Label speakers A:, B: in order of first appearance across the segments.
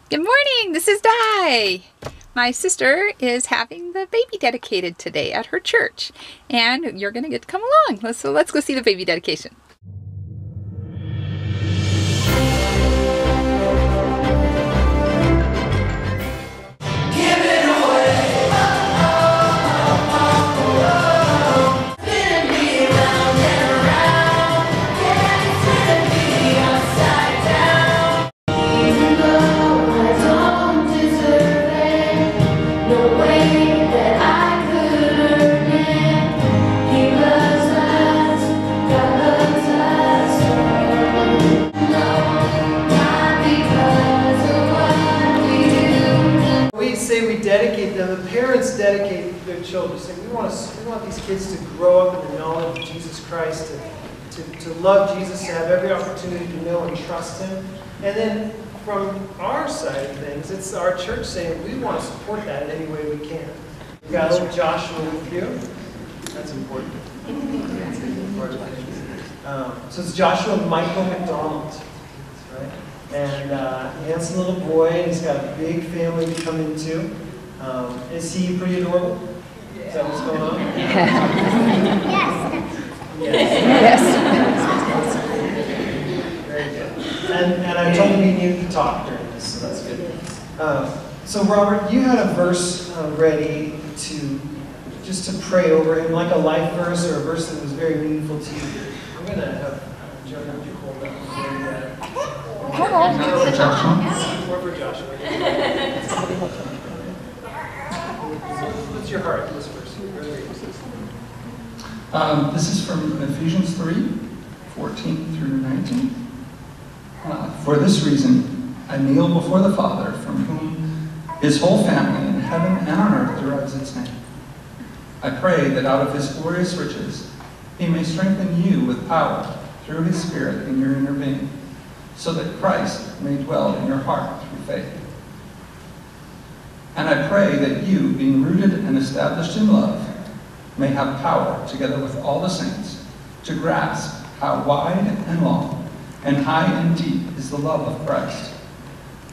A: Good morning, this is Di. My sister is having the baby dedicated today at her church, and you're gonna get to come along. So let's go see the baby dedication.
B: We dedicate them, the parents dedicate their children, saying we want these kids to grow up in the knowledge of Jesus Christ, to love Jesus, to have every opportunity to know and trust Him. And then from our side of things, it's our church saying we want to support that in any way we can. We've got little Joshua with you. That's important. That's an important thing. So it's Joshua Michael McDonald, right? And handsome little boy, and he's got a big family to come into. Is he pretty adorable? Is that what's going on?
A: Yes.
B: Very good. And I told him he needed to talk during this, so that's good. So Robert, you had a verse ready to pray over him, like a life verse or a verse that was very meaningful to you. I'm going to have Joe hold that one.
A: Come on.
B: Or for Joshua. What's your heart in this verse?
C: This is from Ephesians 3:14 through 19. For this reason, I kneel before the Father, from whom His whole family in heaven and on earth derives its name. I pray that out of His glorious riches, He may strengthen you with power through His Spirit in your inner being, so that Christ may dwell in your heart through faith. And I pray that you, being rooted and established in love, may have power, together with all the saints, to grasp how wide and long and high and deep is the love of Christ,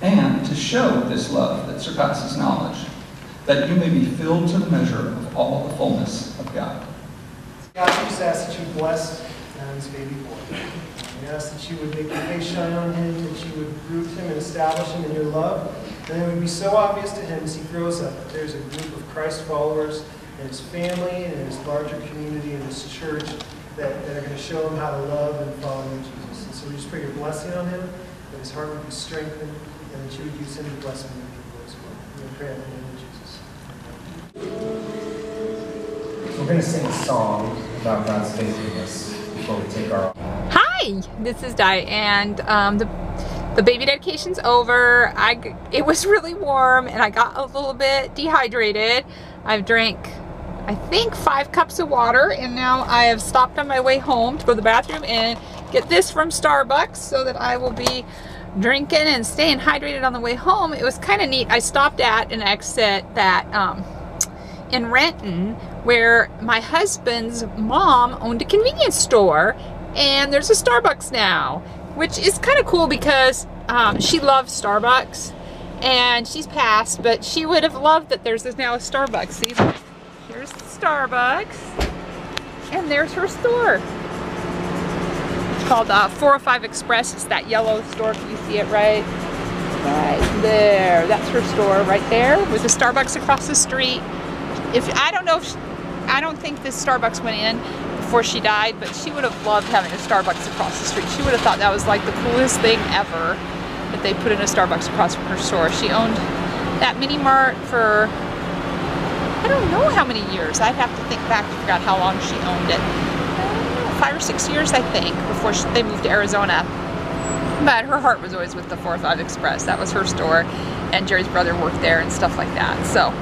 C: and to show this love that surpasses knowledge, that you may be filled to the measure of all the fullness of God.
B: God, we just ask that you bless this baby boy. We ask that you would make your face shine on him, that you would root him and establish him in your love, and it would be so obvious to him as he grows up that there's a group of Christ followers in his family and in his larger community in his church that are going to show him how to love and follow you, Jesus. And so we just pray your blessing on him, that his heart would be strengthened, and that you would use him to bless many people as well. We pray in the name of Jesus.
D: We're going to sing a song about God's faithfulness before we take our...
A: Hi, this is Di, and the baby dedication's over. It was really warm, and I got a little bit dehydrated. I've drank, I think, 5 cups of water, and now I have stopped on my way home to go to the bathroom and get this from Starbucks so that I will be drinking and staying hydrated on the way home. It was kind of neat. I stopped at an exit that in Renton, where my husband's mom owned a convenience store, and there's a Starbucks now, which is kind of cool because she loves Starbucks, and she's passed, but she would have loved that there's now a Starbucks. See, here's the Starbucks, and there's her store. It's called 405 Express. It's that yellow store. Can you see it right there? That's her store right there with the Starbucks across the street. I don't think this Starbucks went in before she died, but she would have loved having a Starbucks across the street. She would have thought that was like the coolest thing ever, that they put in a Starbucks across from her store. She owned that mini mart for, I don't know how many years. I'd have to think back to figure out how long she owned it. 5 or 6 years, I think, before they moved to Arizona. But her heart was always with the 405 Express. That was her store, and Jerry's brother worked there and stuff like that. So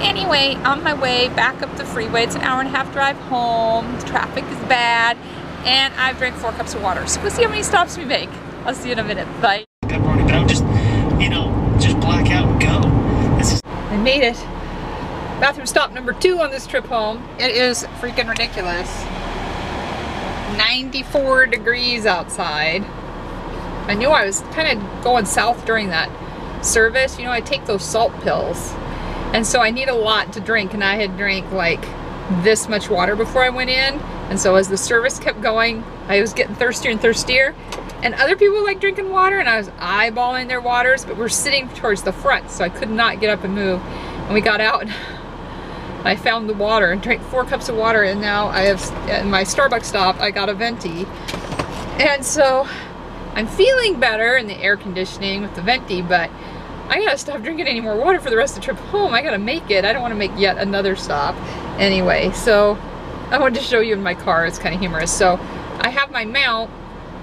A: anyway, on my way back up the freeway, it's an 1.5-hour drive home. The traffic is bad, and I've drank 4 cups of water. So we'll see how many stops we make. I'll see you in a minute. Bye.
E: Good morning, but I'm just, just black out and go.
A: I made it. Bathroom stop number 2 on this trip home. It is freaking ridiculous. 94 degrees outside. I knew I was kind of going south during that service, you know, I take those salt pills. And so I need a lot to drink, and I had drank like this much water before I went in. And so as the service kept going, I was getting thirstier and thirstier. And other people like drinking water, and I was eyeballing their waters, but we're sitting towards the front, so I could not get up and move. And we got out, and I found the water and drank 4 cups of water, and now I have, at my Starbucks stop, I got a venti. And so I'm feeling better in the air conditioning with the venti, but I gotta stop drinking any more water for the rest of the trip home. I gotta make it. I don't wanna make yet another stop. Anyway, so I wanted to show you in my car. It's kind of humorous. So I have my mount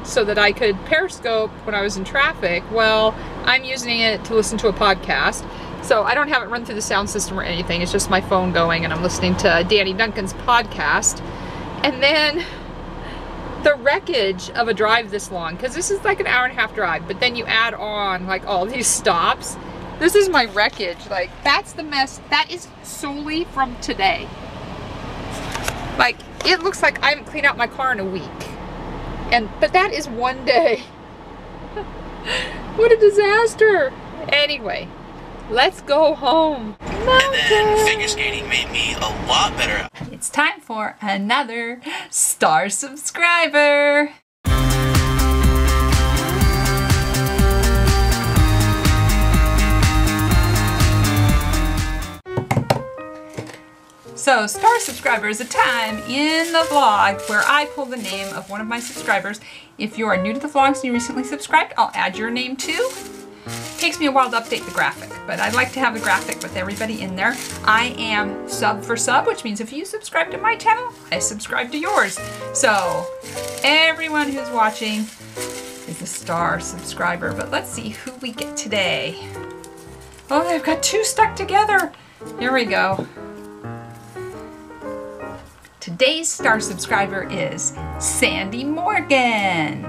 A: so that I could Periscope when I was in traffic. Well, I'm using it to listen to a podcast. So I don't have it run through the sound system or anything. It's just my phone going, and I'm listening to Danny Duncan's podcast. And then the wreckage of a drive this long, because this is like an hour-and-a-half drive, but then you add on like all these stops. This is my wreckage. Like, that's the mess. That is solely from today. Like, it looks like I haven't cleaned out my car in a week. But that is one day. What a disaster. Anyway, let's go home.
E: And then figure skating made me a lot better.
A: It's time for another star subscriber. So, star subscriber is a time in the vlog where I pull the name of one of my subscribers. If you are new to the vlogs and you recently subscribed, I'll add your name too. Takes me a while to update the graphic, but I'd like to have the graphic with everybody in there. I am sub for sub, which means if you subscribe to my channel, I subscribe to yours. So, everyone who's watching is a star subscriber, but let's see who we get today. Oh, I've got 2 stuck together. Here we go. Today's star subscriber is Sandy Morgan.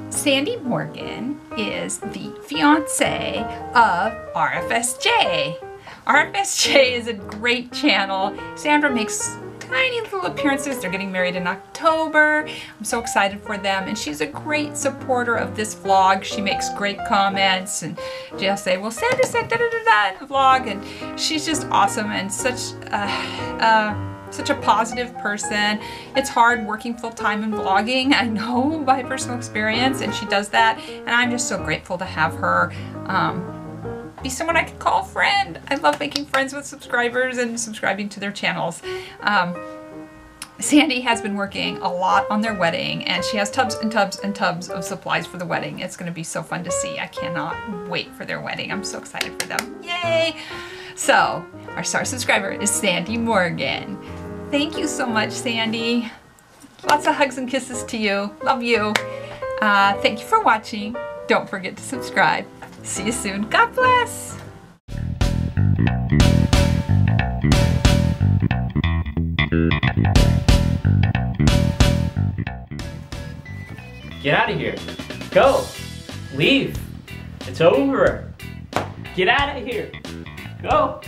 A: Sandy Morgan is the fiance of RFSJ. RFSJ is a great channel. Sandra makes tiny little appearances. They're getting married in October. I'm so excited for them, and she's a great supporter of this vlog. She makes great comments, and she'll say, well, Sandra said da-da-da-da in the vlog, and she's just awesome and such a positive person. It's hard working full-time and vlogging, I know by personal experience, and she does that, and I'm just so grateful to have her be someone I can call a friend. I love making friends with subscribers and subscribing to their channels. Sandy has been working a lot on their wedding, and she has tubs and tubs and tubs of supplies for the wedding. It's going to be so fun to see. I cannot wait for their wedding. I'm so excited for them. Yay! So, our star subscriber is Sandy Morgan. Thank you so much, Sandy. Lots of hugs and kisses to you. Love you. Thank you for watching. Don't forget to subscribe. See you soon. God bless.
F: Get out of here. Go. Leave. It's over. Get out of here. Go.